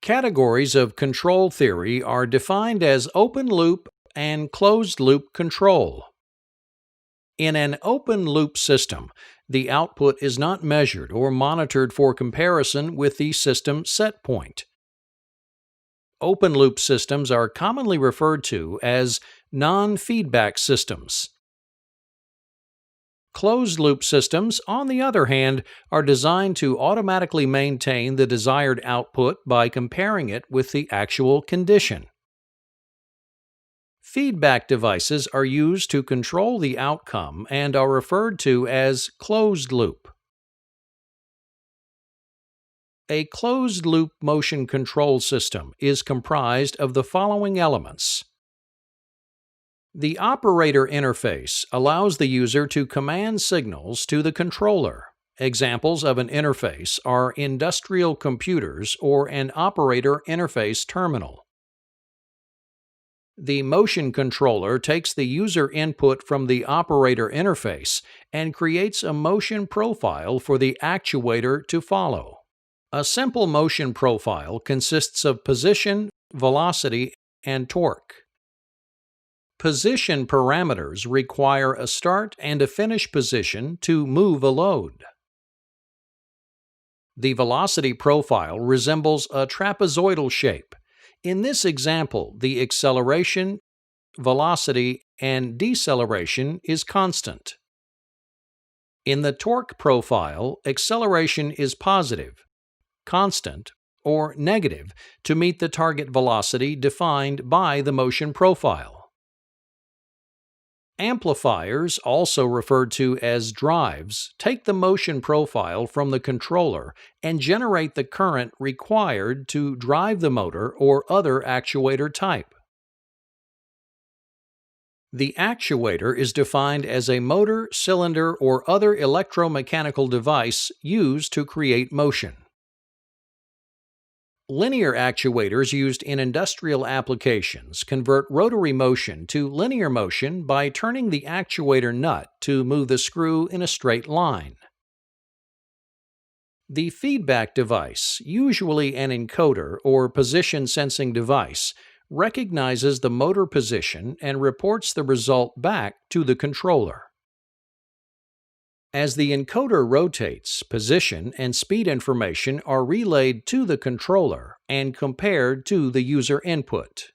Categories of control theory are defined as open-loop and closed-loop control. In an open-loop system, the output is not measured or monitored for comparison with the system set point. Open-loop systems are commonly referred to as non-feedback systems. Closed-loop systems, on the other hand, are designed to automatically maintain the desired output by comparing it with the actual condition. Feedback devices are used to control the outcome and are referred to as closed-loop. A closed-loop motion control system is comprised of the following elements. The operator interface allows the user to command signals to the controller. Examples of an interface are industrial computers or an operator interface terminal. The motion controller takes the user input from the operator interface and creates a motion profile for the actuator to follow. A simple motion profile consists of position, velocity, and torque. Position parameters require a start and a finish position to move a load. The velocity profile resembles a trapezoidal shape. In this example, the acceleration, velocity, and deceleration is constant. In the torque profile, acceleration is positive, constant, or negative to meet the target velocity defined by the motion profile. Amplifiers, also referred to as drives, take the motion profile from the controller and generate the current required to drive the motor or other actuator type. The actuator is defined as a motor, cylinder, or other electromechanical device used to create motion. Linear actuators used in industrial applications convert rotary motion to linear motion by turning the actuator nut to move the screw in a straight line. The feedback device, usually an encoder or position sensing device, recognizes the motor position and reports the result back to the controller. As the encoder rotates, position and speed information are relayed to the controller and compared to the user input.